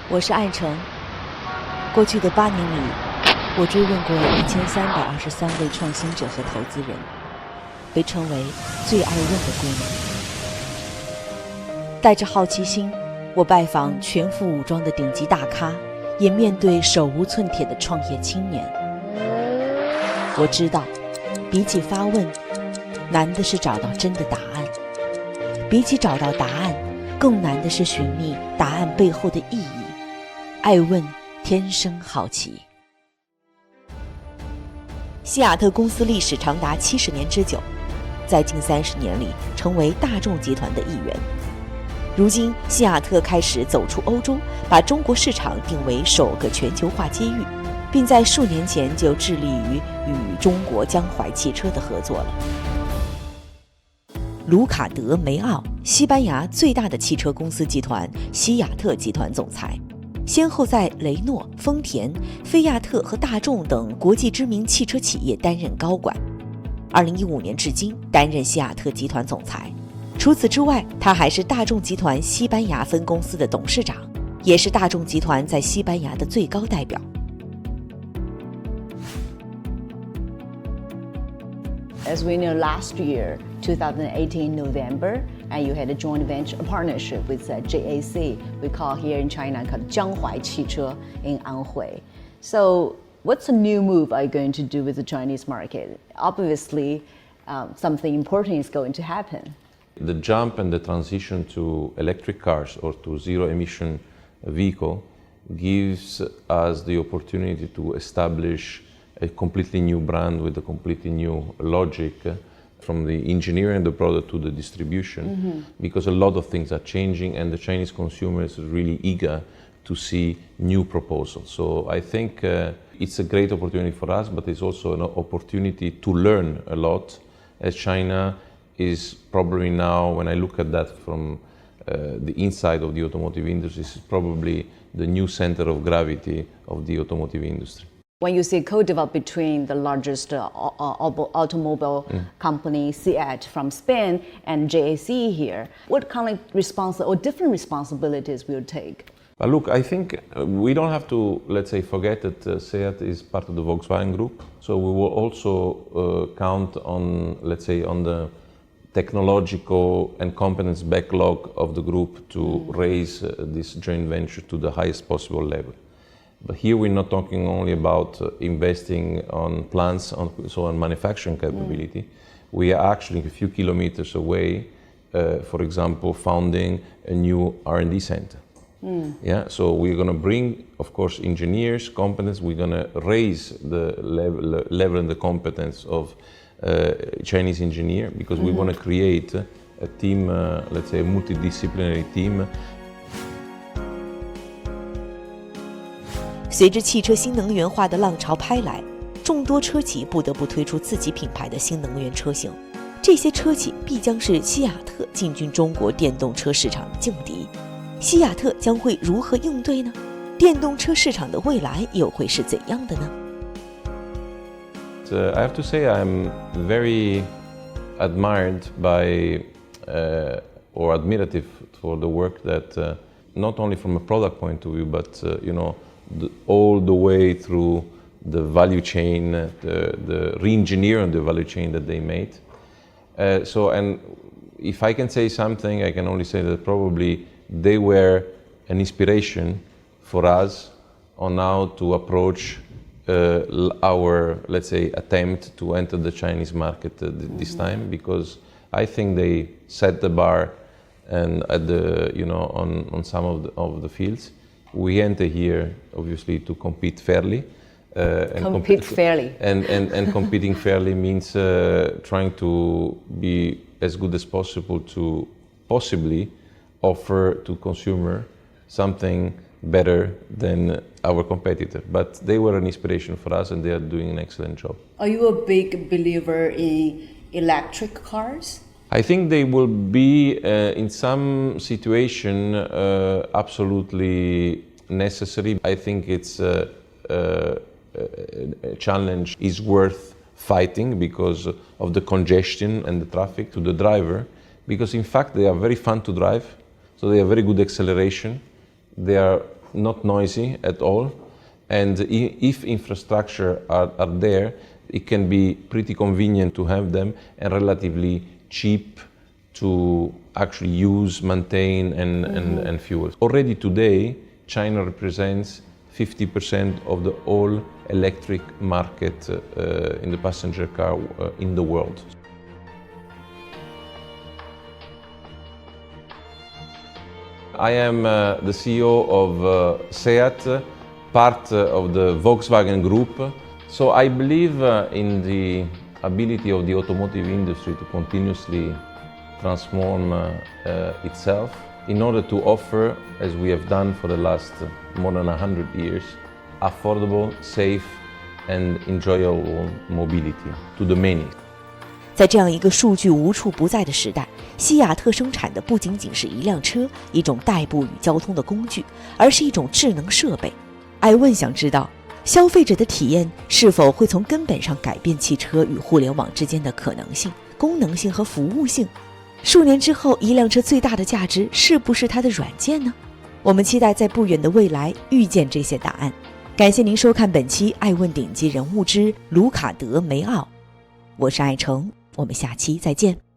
我是艾诚。过去的8年里，我追问过1323位创新者和投资人，被称为最爱问的闺蜜。带着好奇心，我拜访全副武装的顶级大咖，也面对手无寸铁的创业青年。我知道，比起发问，难的是找到真的答案；比起找到答案，更难的是寻觅答案背后的意义。爱问，天生好奇。西雅特公司历史长达70年之久，在近30年里成为大众集团的一员。如今，西雅特开始走出欧洲，把中国市场定为首个全球化机遇，并在数年前就致力于与中国江淮汽车的合作了。卢卡德·梅奥，西班牙最大的汽车公司集团西雅特集团总裁，先后在雷诺、丰田、菲亚特和大众等国际知名汽车企业担任高管。2015年至今担任西雅特集团总裁。除此之外，他还是大众集团西班牙分公司的董事长，也是大众集团在西班牙的最高代表。As we know, last year, 2018 November, and you had a joint venture, a partnership with JAC, we call here in China called 江淮汽车 in Anhui. So, what's a new move are you going to do with the Chinese market? Obviously, something important is going to happen. The jump and the transition to electric cars or to zero-emission vehicle gives us the opportunity to establish a completely new brand with a completely new logic from the engineering of the product to the distribution, because a lot of things are changing and the Chinese consumer is really eager to see new proposals. So I think it's a great opportunity for us, but it's also an opportunity to learn a lot, as China is probably now, when I look at that from the inside of the automotive industry, is probably the new center of gravity of the automotive industry. When you say co-develop between the largest automobile company, SEAT from Spain, and JAC here, what kind of different responsibilities will you take? But look, I think we don't have to, let's say, forget that SEAT is part of the Volkswagen Group. So we will also count on, let's say, on the technological and competence backlog of the group to raise this joint venture to the highest possible level. But here we're not talking only about investing on plants, on manufacturing capability. We are actually a few kilometers away, for example, founding a new R&D center. Yeah, so we're going to bring, of course, engineers, competence. We're going to raise the level and the competence of Chinese engineer, because we want to create a team, let's say a multidisciplinary team. 随着汽车新能源化的浪潮拍来，众多车企不得不推出自己品牌的新能源车型。这些车企必将是西雅特进军中国电动车市场的劲敌。西雅特将会如何应对呢？电动车市场的未来又会是怎样的呢？ I have to say I'm very admired by or admirative for the work that not only from a product point of view, but all the way through the value chain, the re-engineering of the value chain that they made. And if I can say something, I can only say that probably they were an inspiration for us on how to approach our, let's say, attempt to enter the Chinese market this time, because I think they set the bar, and at the on some of the fields. We enter here obviously to compete fairly. Compete fairly. And competing fairly means trying to be as good as possible to possibly offer to consumer something better than our competitor. But they were an inspiration for us, and they are doing an excellent job. Are you a big believer in electric cars? I think they will be, in some situation, absolutely necessary. I think it's a challenge is worth fighting because of the congestion and the traffic to the driver, because in fact they are very fun to drive, so they have very good acceleration. They are not noisy at all, and if infrastructure are there, it can be pretty convenient to have them and relatively cheap to actually use, maintain, and fuel. Already today, China represents 50% of the whole electric market in the passenger car in the world. I am the CEO of SEAT, part of the Volkswagen Group. So I believe in the ability of the automotive industry to continuously transform itself in order to offer, as we have done for the last more than 100 years, affordable, safe and enjoyable mobility to the many. 在这样一个数据无处不在的时代，西雅特生产的不仅仅是一辆车，一种代步与交通的工具，而是一种智能设备。艾问想知道，消费者的体验是否会从根本上改变汽车与互联网之间的可能性、功能性和服务性？数年之后，一辆车最大的价值是不是它的软件呢？我们期待在不远的未来遇见这些答案。感谢您收看本期《艾问顶级人物之卢卡德·梅奥》，我是艾诚，我们下期再见。